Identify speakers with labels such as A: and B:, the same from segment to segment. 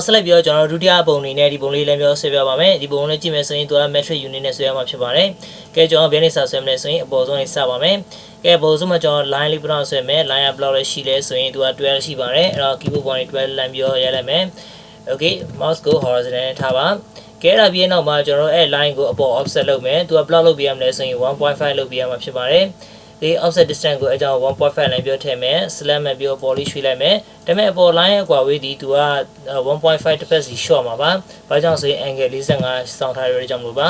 A: ဆက်လက်ပြီးတော့ကျွန်တော်တို့ဒုတိယပုံအနေနဲ့ဒီပုံလေးလည်းပြောဆွဲပြပါမယ်ဒီပုံလေးကြည့်မယ်ဆိုရင်သူက metric unit နဲ့ဆွဲရမှာဖြစ်ပါတယ်ကဲကျွန်တော်ဘယ်နေစာဆွဲမလဲဆိုရင်အပေါ်ဆုံးနေစပါမယ်ကဲအပေါ်ဆုံးမှာကျွန်တော် line လေးပြောင်းဆွဲမယ် line ကဘယ်လောက်လဲရှိလဲဆိုရင်သူက12ရှိပါတယ်အဲ့တော့ keyboard ပေါ်နေ12လမ်းပြောရလိုက်မယ် okay mouse ကို horizontal နဲ့ထားပါကဲအဲ့ဒါပြီးနောက်မှာကျွန်တော်တို့အဲ့ line ကိုအပေါ် offset လုပ်မယ်သူကဘယ်လောက်လုပ်ပြရမလဲဆိုရင် 1.5 လုပ်ပြရမှာဖြစ်ပါတယ်ဒီ offset distance ကိုအကြောင်း 1.5 line ပြောထည့်မယ် slash မှာပြော polish ရွှေ့လိုက်မယ်ဒါပေမဲ့အပေါ် line ရဲ့ကွာဝေးဒီသူက 1.5 တစ်ဖက်စီ short မှာပါဘာကြောင့်ဆိုရင် angle 45စောင့်ထားရတဲ့ကြောင့်မလို့ပါ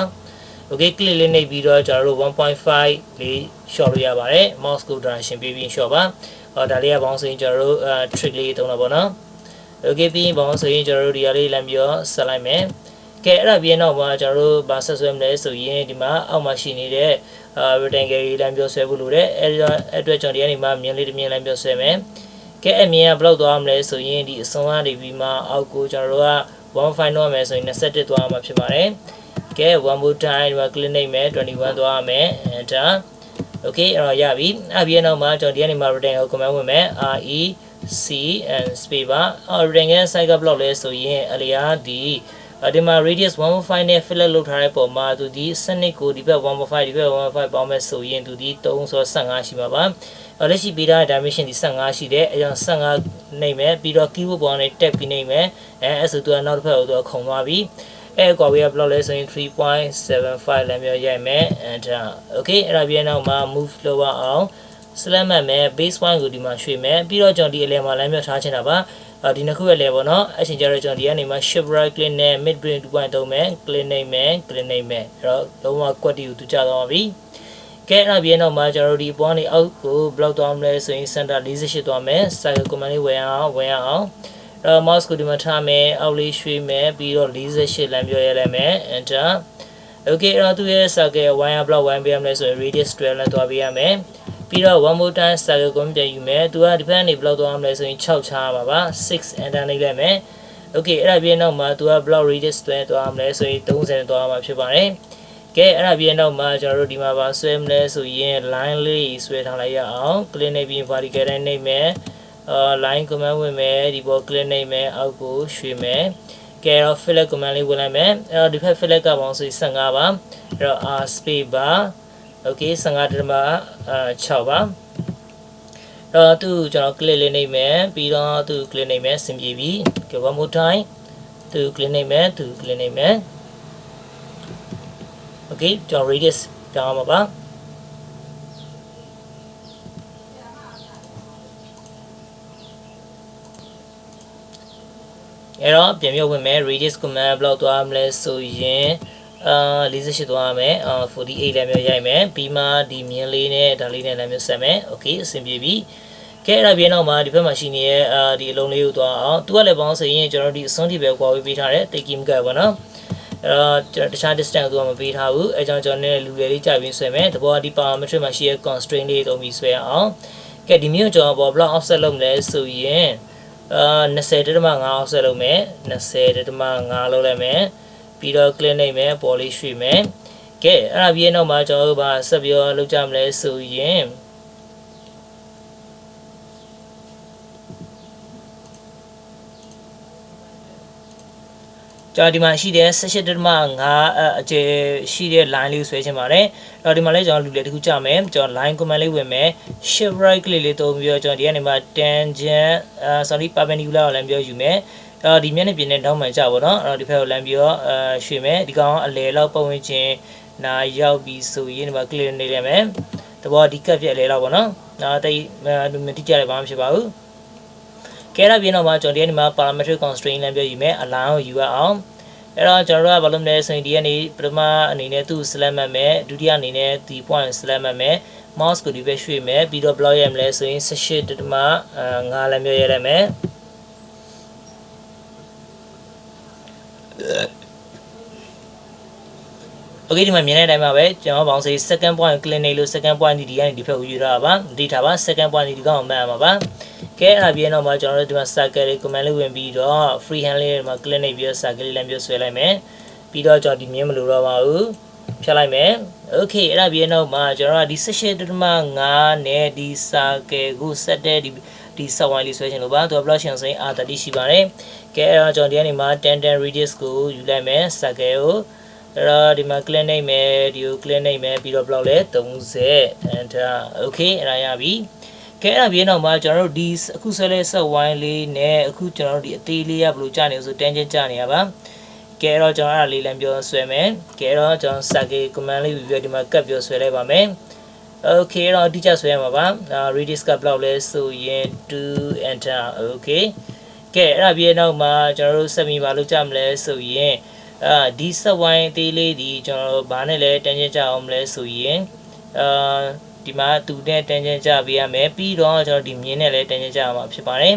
A: okay click လေးနှိပ်ပြီးတော့ကျွန်တော်တို့ 1.5 လေး short လို့ရပါတယ် mouse ကို direction ပေးပြီး short ပါဒါလေးကဘောင်းဆိုရင်ကျွန်တော်တို့ trick လေးသုံးတာပေါ့နော် okay ပြီးရင်ဘောင်းဆိုရင်ကျွန်တော်တို့ဒီဟာလေးလမ်းပြီးတော့ဆက်လိုက်မယ်ကဲအဲ့ဒါပြီးနောက်မှာကျွန်တော်တို့ဗာဆက်ဆွဲမလဲဆိုရင်ဒီမှာအောက်မှာရှိနေတဲ့ rectangle လမ်းပြောဆွဲဖို့လိုတယ်အဲ့အတွက်ကျွန်တော်ဒီကနေမှမြင်လေးတစ်မြင်လမ်းပြောဆွဲမယ်ကဲအမြင်ကဘယ်လောက်သွားမလဲဆိုရင်ဒီအစွန်ကနေပြီးမှအောက်ကိုကျွန်တော်တို့က1.5တော့မယ်ဆိုရင်21သွားမှာဖြစ်ပါတယ်ကဲ one more time ဒီမှာ click နှိပ်မယ်21သွားရမယ် enter okay အဲ့တော့ရပြီအဲ့ဒီနောက်မှာကျွန်တော်ဒီကနေမှ rectangle command ဝင်မယ် re c and space bar rectangle size ကဘယ်လောက်လဲဆိုရင်အလျားဒီဒီမှာ radius 1.5 နဲ့ fill လုပ်ထားတဲ့ပုံမှာသူဒီစနစ်ကိုဒီဘက် 1.5 ဒီဘက် 1.5 ပေါင်းမဲ့ဆိုရင်သူဒီ3ဆို15ရှိမှာပါလက်ရှိပေးထားတဲ့ dimension ဒီ15ရှိတယ်အဲကြောင့်15နှိပ်မယ်ပြီးတော့ keyboard ပေါ်ကနေ tab ပြီးနှိပ်မယ်အဲဆိုသူကနောက်တစ်ဖက်ကိုသူခုံသွားပြီအဲကွာဝေးကဘယ်လောက်လဲဆိုရင် 3.75 လမ်းပြောရိုက်မယ် enter okay အဲ့ဒါပြီးနောက်မှာ move လုပ်အောင် select မယ် base point ကိုဒီမှာရွှေ့မယ်ပြီးတော့ကျွန်တော်ဒီအလယ်မှာလမ်းပြောထားချင်တာပါဒီနှစ်ခုရဲ့ level เนาะအချိန်ကျတော့ကျွန်တော်ဒီကနေမှ shift right click နဲ့ mid brain 2.3မယ် click နှိပ်မယ် click နှိပ်မယ်အဲ့တော့လုံးဝ quality ကိုသူကျသွားပြီကဲအဲ့ဒါပြီးနောက်မှာကျွန်တော်တို့ဒီပေါ်နေအောက်ကို block သွားမလဲဆိုရင် center 48သွားမယ် cycle command လေးဝင်အောင်အဲ့တော့ mouse ကိုဒီမှာထားမယ်အောက်လေးရွှေ့မယ်ပြီးတော့48လမ်းပြောရလိုက်မယ် enter okay အဲ့တော့သူရဲ့ circle wire block 1ပေးရမလဲဆိုရင် radius 12လမ်းသွားပေးရမယ်ပြီးတော့ one more time circle ကိုပြန်ယူမယ်သူကဒီဘက်ကနေ block သွားမလဲဆိုရင်6ချားပါပါ6 enter နှိပ်လိုက်မယ် okay အဲ့ဒါပြီးနောက်မှာသူက block radius 12သွားမလဲဆိုရင်30သွားမှာဖြစ်ပါတယ်ကဲအဲ့ဒါပြီးနောက်မှာကျွန်တော်တို့ဒီမှာပါဆွဲမလဲဆိုရင် line လေးဆွဲထားလိုက်ရအောင် click နှိပ်ပြီး vertical နဲ့နှိပ်မယ်line command ဝင်မယ်ဒီပေါ် click နှိပ်မယ်အောက်ကိုရွှေ့မယ်ကဲတော့ fillet command လေးဝင်လိုက်မယ်အဲ့တော့ဒီဖက် fillet ကပေါင်းဆိုရင်15ပါအဲ့တော့ r space bar okay 15.6ပါတော့သူကျွန်တော် click လေးနှိပ်မယ်ပြီးတော့သူ click နှိပ်မယ်ဆင်ပြေပြီကဲ one more time သူ click နှိပ်မယ်သူ click နှိပ်မယ် okay ကျွန်တော် radius တောင်းမှာပါအဲ့တော့ပြန်ပြောဝင်မယ် radius command block သွားမလဲဆိုရင်48သွားမယ်48လမ်းမျိုးရိုက်မယ်ပြီးမှဒီမြင်းလေးနဲ့ဒါလေးနဲ့လမ်းမျိုးဆက်မယ် okay အဆင်ပြေပြီကဲအဲ့ဒါပြီးနောက်မှာဒီဘက်မှာရှိနေတဲ့ဒီအလုံးလေးကိုသွားအောင်သူကလည်းပေါင်းဆိုရင်ကျွန်တော်ဒီအစွန်းဒီပဲကွာဝေးပေးထားတယ်တိတ်ကြီးမကပ်ပါနော်ကျွန်တော်တခြား distance ကိုမပေးထားဘူးအဲကြောင့်ကျွန်တော်နဲ့လူလေးကြိုက်ပြီးဆွဲမယ်တဘောဒီ parametric မှာရှိတဲ့ constraint လေးသုံးပြီးဆွဲအောင်ကဲဒီမျိုးကျွန်တော်ပေါ် block offset လုပ်မလဲဆိုရင်20.5 offset လုပ်မယ်20.5 လုပ်လိုက်မယ်ပြီးတော့ click နှိပ်မယ်ပေါ်လေးရွှေ့မယ်ကဲအဲ့ဒါပြီးနောက်မှာကျွန်တော်တို့ဘာဆက်ပြီးတော့လုပ်ကြမလဲဆိုရင်ကျွန်တော်ဒီမှာရှိတဲ့ 18.5 အကျယ်ရှိတဲ့ line လေးကိုဆွဲချင်ပါတယ်အဲ့တော့ဒီမှာလည်းကျွန်တော်လူလေးတစ်ခုကြမယ်ကျွန်တော် line command လေးဝင်မယ် shift right click လေးသုံးပြီးတော့ကျွန်တော်ဒီကနေမှာ tangent sorry perpendicular ကိုလည်းပြောယူမယ်ဒီမျက်နှာပြင်နဲ့တောင်းမှန်ကြပါတော့အဲ့တော့ဒီဖက်ကိုလမ်းပြီးတော့ရွှေ့မယ်ဒီကောင်အလဲလောက်ပတ်ဝန်းကျင်နာရောက်ပြီးဆိုရင်ဒီမှာ click နေရမယ်တဘောဒီကပ်ပြက်လဲလောက်ပါနော်တိတ်မတိကျတယ်ဘာမှဖြစ်ပါဘူးကဲတော့ပြီးတော့မှကျွန်တော်ဒီကနေမှာ parametric constraint လမ်းပြောယူမယ် align ကိုယူရအောင်အဲ့တော့ကျွန်တော်တို့ကဘာလုပ်မလဲဆိုရင်ဒီကနေပထမအနေနဲ့သူ့ select မှတ်မယ်ဒုတိယအနေနဲ့ဒီ point select မှတ်မယ် mouse ကိုဒီဘက်ရွှေ့မယ်ပြီးတော့ block ရမလဲဆိုရင် 18.5 လမ်းပြောရရမယ်okay ဒီမှာမြင်တဲ့အတိုင်းပါပဲကျွန်တော်ပေါင်းစေ second point click နေလို့ second point ဒီကနေဒီဘက်ကိုယူရတာပါဒီထားပါ second point ဒီကောင်မှတ်ရမှာပါကဲအဲ့ဒါပြီးတော့မှကျွန်တော်တို့ဒီမှာ circle လေး command လေးဝင်ပြီးတော့ free hand လေးမှာ click နေပြီးတော့ circle လေးလမ်းပြောဆွဲလိုက်မယ်ပြီးတော့ကျွန်တော်ဒီမြင်မလို့တော့ပါဘူးဖြတ်လိုက်မယ် okay အဲ့ဒါပြီးတော့မှကျွန်တော်ကဒီ 18.5 နဲ့ဒီ circle ကို set တဲ့ဒီ ဒီ set wine လေးဆွဲချင်လို့ပါသူက block ရှင်ဆိုရင် R30 ရှိပါတယ်ကဲအဲ့တော့ကျွန်တော်ဒီကနေမှာ10 radius ကိုယူလိုက်မယ် circle ကိုအဲ့တော့ဒီမှာ click နိုင်မယ်ဒီကို click နိုင်မယ်ပြီးတော့ block လဲ30 enter okay အဲ့ဒါရပြီကဲအဲ့ဒါပြီးနောက်မှာကျွန်တော်တို့ဒီအခုဆွဲလဲ set wine လေးနဲ့အခုကျွန်တော်တို့ဒီအသေးလေးကဘယ်လိုကြာနေဆို tangent ကြာနေရပါကဲတော့ကျွန်တော်အဲ့ဒါလေးလည်းပြောဆွဲမယ်ကဲတော့ကျွန်တော် circle command လေးပြီးဒီမှာ cut ပြောဆွဲလိုက်ပါမယ် okay တော့အတိအကျဆွဲရမှာပါ radius ကဘယ်လောက်လဲဆိုရင်2 enter okay ကဲအဲ့ဒါပြီးနောက်မှာကျွန်တော်တို့ဆက်ပြီးပါလို့ကြာမလဲဆိုရင်ဒီ set wine အသေးလေးဒီကျွန်တော်တို့ဘာနဲ့လဲ tangent ကြာအောင်မလဲဆိုရင်ဒီမှာတူတဲ့ tangent ကြာပေးရမယ်ပြီးတော့ကျွန်တော်ဒီမြင်းနဲ့လဲ tangent ကြာမှာဖြစ်ပါတယ်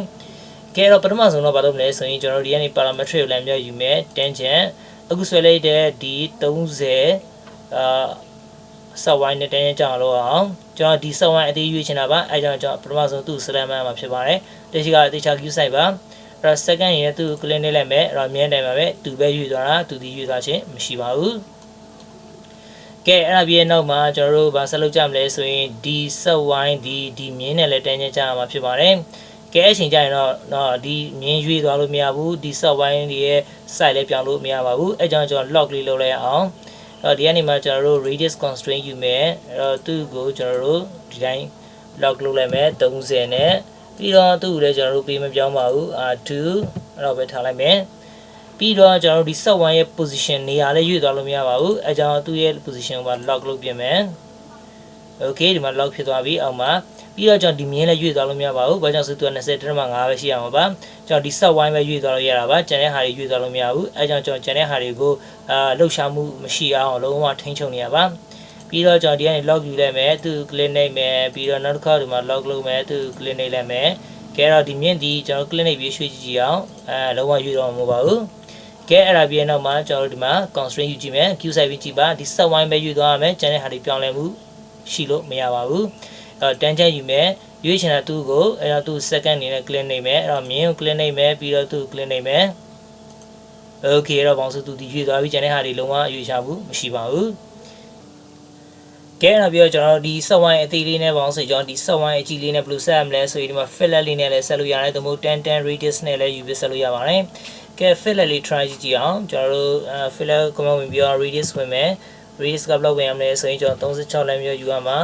A: ကဲတော့ပထမဆုံးတော့ဘာလုပ်မလဲဆိုရင်ကျွန်တော်တို့ဒီကနေ parametric ကိုလည်းပြောယူမယ် tangent အခုဆွဲလိုက်တဲ့ဒီ30set wine နဲ့ tangent ကြာလို့အောင်ကျွန်တော်ဒီ set wine အသေးရွေးချင်တာပါအဲကြောင့်ကျွန်တော်ပထမဆုံးသူ့ select မှမှာဖြစ်ပါတယ်တချိကတေချာ queue site ပါအဲ့တော့ second ရသူ့ click နေလိုက်မယ်အဲ့တော့မြင်းတိုင်းပါပဲသူပဲရွေးသွားတာသူဒီရွေးသွားခြင်းမရှိပါဘူးကဲအဲ့ဒါပြီးနောက်မှာကျွန်တော်တို့ဗာဆက်လုပ်ကြမလဲဆိုရင်ဒီ set wine ဒီမြင်းနဲ့လည်း tangent ကြာမှာဖြစ်ပါတယ်ကဲအချိန်ကျရင်တော့ဒီမြင်းရွေးသွားလို့မရဘူးဒီ set wine ရဲ့ site လည်းပြောင်းလို့မရပါဘူးအဲကြောင့်ကျွန်တော် lock လေးလုပ်လိုက်အောင်အဲ့ဒီကနေမှကျွန်တော်တို့ radius constraint ယူမယ်အဲ့တော့သူ့ကိုကျွန်တော်တို့ဒီတိုင်း lock လုပ်လိုက်မယ်30နဲ့ပြီးတော့သူ့ကိုလည်းကျွန်တော်တို့ပေးမပြောင်းပါဘူး R2 အဲ့တော့ပဲထားလိုက်မယ်ပြီးတော့ကျွန်တော်တို့ဒီ set wine ရဲ့ position နေရာလည်းရွေ့သွားလို့မရပါဘူးအဲကြောင့်သူ့ရဲ့ position ကို lock လုပ်ပြင်မယ် okay ဒီမှာ lock ဖြစ်သွားပြီအောက်မှာပြီးတော့ကျွန်တော်ဒီမြင်းလည်းရွေ့သွားလို့မရပါဘူးဘာကြောင့်ဆိုသူက20.5ပဲရှိရမှာပါကျွန်တော်ဒီ set wine ပဲရွေ့သွားလို့ရတာပါကျန်တဲ့ဟာတွေရွေ့သွားလို့မရဘူးအဲကြောင့်ကျွန်တော်ကျန်တဲ့ဟာတွေကိုလှုပ်ရှားမှုမရှိအောင်လုံးဝထိန်းချုပ်နေရပါပြီးတော့ကျွန်တော်ဒီကနေ lock ယူလိုက်မယ်သူ click နိုင်မယ်ပြီးတော့နောက်တစ်ခါဒီမှာ lock လုပ်မယ်သူ click နိုင်လိုက်မယ်ကဲတော့ဒီမြင့်ဒီကျွန်တော် click နိုင်ပြီးရွှေ့ကြည့်အောင်လုံးဝရွေ့တော့မှာမဟုတ်ပါဘူးကဲအဲ့ဒါပြီးနောက်မှာကျွန်တော်တို့ဒီမှာ constraint ယူကြည့်မယ် queue site ပြီးကြည့်ပါဒီ set wine ပဲရွေ့သွားရမယ်ကျန်တဲ့ဟာတွေပြောင်းလဲမှုရှိလို့မရပါဘူးtangent ယူမယ်ရွေးချင်တာသူ့ကိုအဲ့တော့သူ second အနေနဲ့ click နိုင်မယ်အဲ့တော့မြင်းကို click နိုင်မယ်ပြီးတော့သူ click နိုင်မယ် okay အဲ့တော့ဘောင်စုသူဒီရွေ့သွားပြီကျန်တဲ့ဟာတွေလုံးဝရွေ့ချဘူးမရှိပါဘူးကဲအဲ့တော့ပြီးတော့ကျွန်တော်တို့ဒီ set wine အသေးလေးနဲ့ဘောင်စုကျွန်တော်ဒီ set wine အကြီးလေးနဲ့ဘယ်လိုဆက်ရမလဲဆိုရင်ဒီမှာ fillet လေးနဲ့လည်းဆက်လို့ရတယ်ဒါမှမဟုတ်10 radius နဲ့လည်းယူပြီးဆက်လို့ရပါတယ်ကဲ fillet လေး try ကြည့်အောင်ကျွန်တော်တို့ fillet command ဝင်ပြီးတော့ radius ဝင်မယ် radius ကဘယ်လောက်ဝင်ရမလဲဆိုရင်ကျွန်တော်36 lines မျိုးယူရမှာ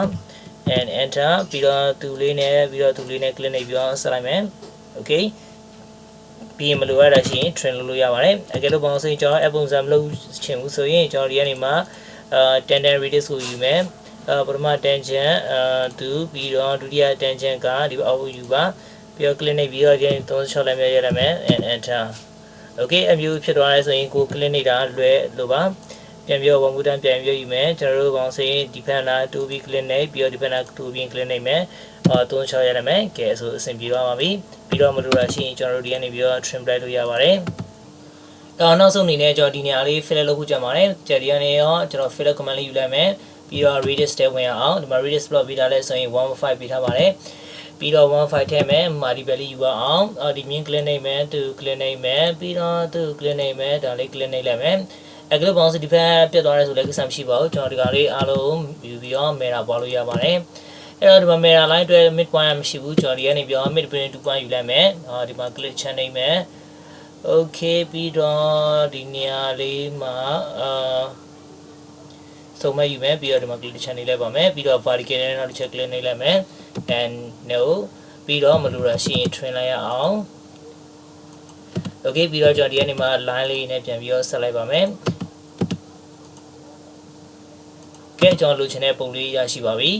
A: and enter ပြီးတော့သူလေးနဲ့ပြီးတော့သူလေးနဲ့ click နေပြီးတော့ဆက်လိုက်မယ် okay ပြီးရင်မလိုရတာရှိရင် trim လုပ်လို့ရပါတယ်အကယ်လို့ဘောင်းဆိုရင်ကျွန်တော်အပုံစံမလုပ်ချင်ဘူးဆိုရင်ကျွန်တော်ဒီကနေမှာ10 radius ကိုယူမယ်ပထမ tangent သူပြီးတော့ဒုတိယ tangent ကဒီအောက်ယူပါပြီးတော့ click နေပြီးတော့ဒီ36လိုက်မျိုးရရမယ် and enter okay အမျိုးဖြစ်သွားရဲဆိုရင်ကို click နေတာလွယ်လို့ပါပြန်ပြောဝန်ကူတန်းပြန်ပြောယူမယ်ကျွန်တော်တို့ဘောင်းဆိုရင်ဒီဖက်နာ2 ပြီး click နေပြီးတော့ဒီဖက်နာ2ပြီး click နေမယ်36ရရမယ်ကဲဆိုအဆင်ပြေသွားပါပြီပြီးတော့မလိုတာရှိရင်ကျွန်တော်တို့ဒီကနေပြီးတော့ trim လိုက်လို့ရပါတယ်နောက်ဆုံးအနေနဲ့ကျွန်တော်ဒီနေရာလေး fill လုပ်ဖို့ကြံပါတယ်ကြဒီကနေရောကျွန်တော် fill command လေးယူလိုက်မယ်ပြီးတော့ radius တဲဝင်အောင်ဒီမှာ radius plot ပေးထားလဲဆိုရင်1.5ပေးထားပါတယ်ပြီးတော့1.5ထည့်မယ်မာဒီဘယ်လေးယူအောင်ဒီမြင်း click နေမယ်သူ click နေမယ်ပြီးတော့သူ click နေမယ်ဒါလေး click နေလိုက်မယ်အဲ့လိုပေါင်းစဒီဖက်ပြတ်သွားရဲဆိုလည်းကိစ္စမရှိပါဘူးကျွန်တော်ဒီကလေးအားလုံးယူပြီးတော့ mirror ပွားလို့ရပါတယ်အဲ့တော့ဒီမှာ mirror line အတွက် mid point မရှိဘူးကျွန်တော်ဒီကနေပြော mid point 2 point ယူလိုက်မယ်ဒီမှာ click ချန်နေမယ် okay ပြီးတော့ဒီနေရာလေးမှာစုံမယူမယ်ပြီးတော့ဒီမှာ click ချန်နေလိုက်ပါမယ်ပြီးတော့ vertical နဲ့နောက်တစ်ချက် click နေလိုက်မယ် and no ပြီးတော့မလိုတာရှိရင် trim လိုက်ရအောင် okay ပြီးတော့ကျွန်တော်ဒီကနေမှာ line လေးနဲ့ပြန်ပြီးတော့ဆက်လိုက်ပါမယ်ကဲကျွန်တော်လိုချင်တဲ့ပုံလေးရရှိပါပြီ